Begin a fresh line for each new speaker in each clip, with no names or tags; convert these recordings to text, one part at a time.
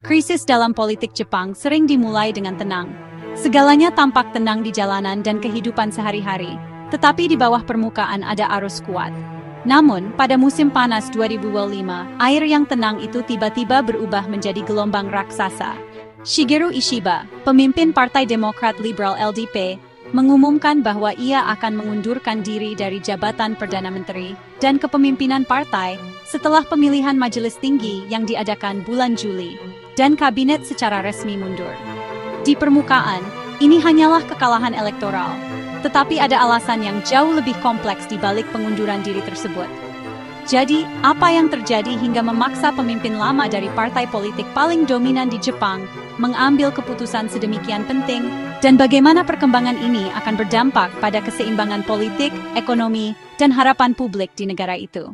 Krisis dalam politik Jepang sering dimulai dengan tenang. Segalanya tampak tenang di jalanan dan kehidupan sehari-hari, tetapi di bawah permukaan ada arus kuat. Namun, pada musim panas 2005, air yang tenang itu tiba-tiba berubah menjadi gelombang raksasa. Shigeru Ishiba, pemimpin Partai Demokrat Liberal LDP, mengumumkan bahwa ia akan mengundurkan diri dari jabatan Perdana Menteri dan kepemimpinan partai setelah pemilihan majelis tinggi yang diadakan bulan Juli, dan kabinet secara resmi mundur. Di permukaan, ini hanyalah kekalahan elektoral, tetapi ada alasan yang jauh lebih kompleks di balik pengunduran diri tersebut. Jadi, apa yang terjadi hingga memaksa pemimpin lama dari partai politik paling dominan di Jepang mengambil keputusan sedemikian penting, dan bagaimana perkembangan ini akan berdampak pada keseimbangan politik, ekonomi, dan harapan publik di negara itu.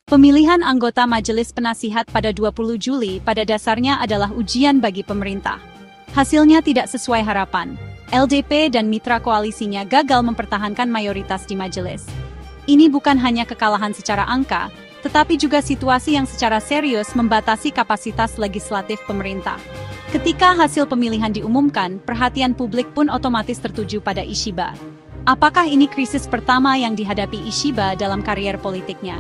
Pemilihan anggota Majelis Penasihat pada 20 Juli pada dasarnya adalah ujian bagi pemerintah. Hasilnya tidak sesuai harapan. LDP dan mitra koalisinya gagal mempertahankan mayoritas di majelis. Ini bukan hanya kekalahan secara angka, tetapi juga situasi yang secara serius membatasi kapasitas legislatif pemerintah. Ketika hasil pemilihan diumumkan, perhatian publik pun otomatis tertuju pada Ishiba. Apakah ini krisis pertama yang dihadapi Ishiba dalam karier politiknya?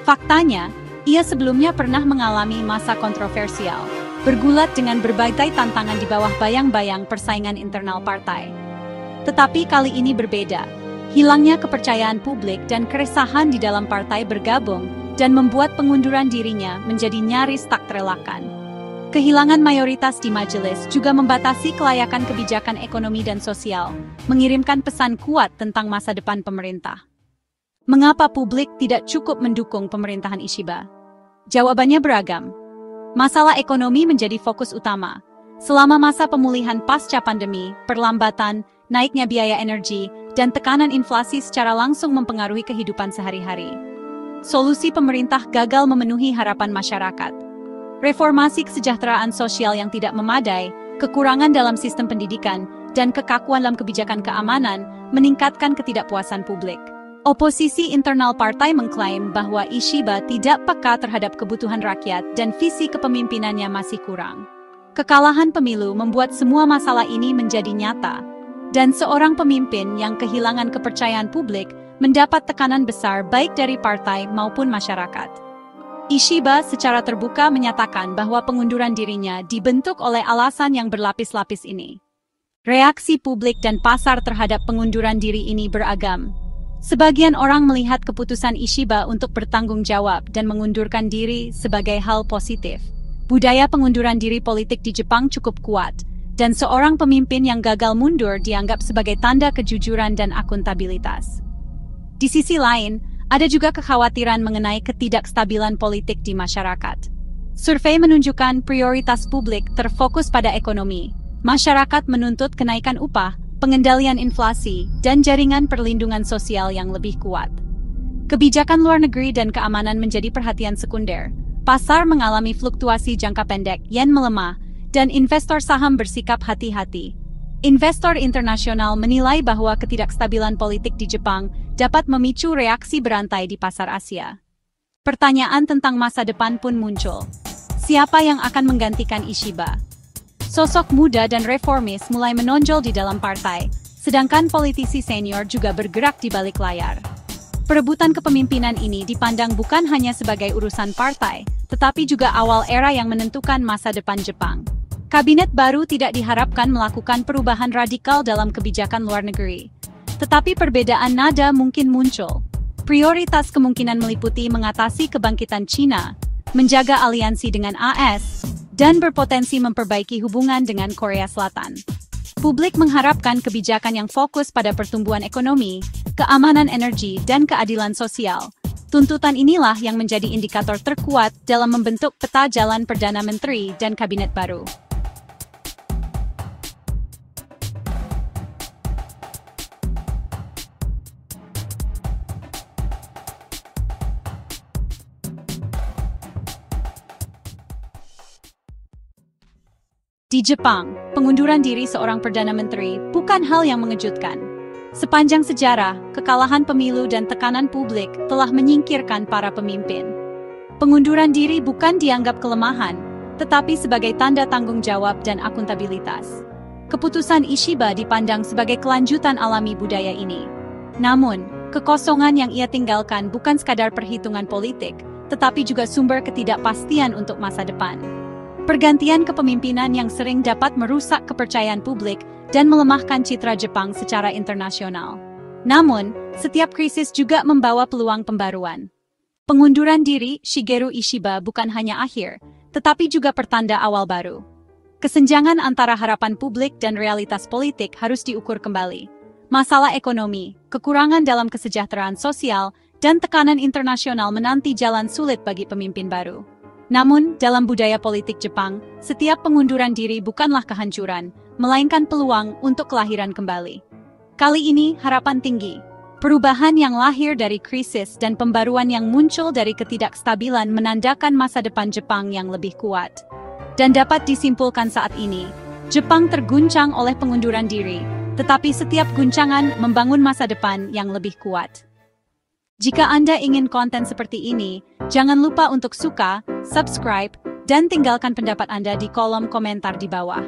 Faktanya, ia sebelumnya pernah mengalami masa kontroversial, bergulat dengan berbagai tantangan di bawah bayang-bayang persaingan internal partai. Tetapi kali ini berbeda. Hilangnya kepercayaan publik dan keresahan di dalam partai bergabung dan membuat pengunduran dirinya menjadi nyaris tak terelakkan. Kehilangan mayoritas di majelis juga membatasi kelayakan kebijakan ekonomi dan sosial, mengirimkan pesan kuat tentang masa depan pemerintah. Mengapa publik tidak cukup mendukung pemerintahan Ishiba? Jawabannya beragam. Masalah ekonomi menjadi fokus utama. Selama masa pemulihan pasca pandemi, perlambatan, naiknya biaya energi, dan tekanan inflasi secara langsung mempengaruhi kehidupan sehari-hari. Solusi pemerintah gagal memenuhi harapan masyarakat. Reformasi kesejahteraan sosial yang tidak memadai, kekurangan dalam sistem pendidikan, dan kekakuan dalam kebijakan keamanan meningkatkan ketidakpuasan publik. Oposisi internal partai mengklaim bahwa Ishiba tidak peka terhadap kebutuhan rakyat dan visi kepemimpinannya masih kurang. Kekalahan pemilu membuat semua masalah ini menjadi nyata, dan seorang pemimpin yang kehilangan kepercayaan publik mendapat tekanan besar baik dari partai maupun masyarakat. Ishiba secara terbuka menyatakan bahwa pengunduran dirinya dibentuk oleh alasan yang berlapis-lapis ini. Reaksi publik dan pasar terhadap pengunduran diri ini beragam. Sebagian orang melihat keputusan Ishiba untuk bertanggung jawab dan mengundurkan diri sebagai hal positif. Budaya pengunduran diri politik di Jepang cukup kuat, dan seorang pemimpin yang gagal mundur dianggap sebagai tanda kejujuran dan akuntabilitas. Di sisi lain, ada juga kekhawatiran mengenai ketidakstabilan politik di masyarakat. Survei menunjukkan prioritas publik terfokus pada ekonomi. Masyarakat menuntut kenaikan upah, pengendalian inflasi, dan jaringan perlindungan sosial yang lebih kuat. Kebijakan luar negeri dan keamanan menjadi perhatian sekunder. Pasar mengalami fluktuasi jangka pendek, yen melemah, dan investor saham bersikap hati-hati. Investor internasional menilai bahwa ketidakstabilan politik di Jepang dapat memicu reaksi berantai di pasar Asia. Pertanyaan tentang masa depan pun muncul. Siapa yang akan menggantikan Ishiba? Sosok muda dan reformis mulai menonjol di dalam partai, sedangkan politisi senior juga bergerak di balik layar. Perebutan kepemimpinan ini dipandang bukan hanya sebagai urusan partai, tetapi juga awal era yang menentukan masa depan Jepang. Kabinet baru tidak diharapkan melakukan perubahan radikal dalam kebijakan luar negeri. Tetapi perbedaan nada mungkin muncul. Prioritas kemungkinan meliputi mengatasi kebangkitan Cina, menjaga aliansi dengan AS, dan berpotensi memperbaiki hubungan dengan Korea Selatan. Publik mengharapkan kebijakan yang fokus pada pertumbuhan ekonomi, keamanan energi, dan keadilan sosial. Tuntutan inilah yang menjadi indikator terkuat dalam membentuk peta jalan Perdana Menteri dan kabinet baru. Di Jepang, pengunduran diri seorang Perdana Menteri bukan hal yang mengejutkan. Sepanjang sejarah, kekalahan pemilu dan tekanan publik telah menyingkirkan para pemimpin. Pengunduran diri bukan dianggap kelemahan, tetapi sebagai tanda tanggung jawab dan akuntabilitas. Keputusan Ishiba dipandang sebagai kelanjutan alami budaya ini. Namun, kekosongan yang ia tinggalkan bukan sekadar perhitungan politik, tetapi juga sumber ketidakpastian untuk masa depan. Pergantian kepemimpinan yang sering dapat merusak kepercayaan publik dan melemahkan citra Jepang secara internasional. Namun, setiap krisis juga membawa peluang pembaruan. Pengunduran diri Shigeru Ishiba bukan hanya akhir, tetapi juga pertanda awal baru. Kesenjangan antara harapan publik dan realitas politik harus diukur kembali. Masalah ekonomi, kekurangan dalam kesejahteraan sosial, dan tekanan internasional menanti jalan sulit bagi pemimpin baru. Namun, dalam budaya politik Jepang, setiap pengunduran diri bukanlah kehancuran, melainkan peluang untuk kelahiran kembali. Kali ini, harapan tinggi. Perubahan yang lahir dari krisis dan pembaruan yang muncul dari ketidakstabilan menandakan masa depan Jepang yang lebih kuat. Dan dapat disimpulkan saat ini, Jepang terguncang oleh pengunduran diri, tetapi setiap guncangan membangun masa depan yang lebih kuat. Jika Anda ingin konten seperti ini, jangan lupa untuk suka, subscribe, dan tinggalkan pendapat Anda di kolom komentar di bawah.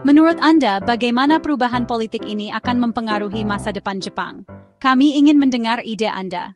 Menurut Anda, bagaimana perubahan politik ini akan mempengaruhi masa depan Jepang? Kami ingin mendengar ide Anda.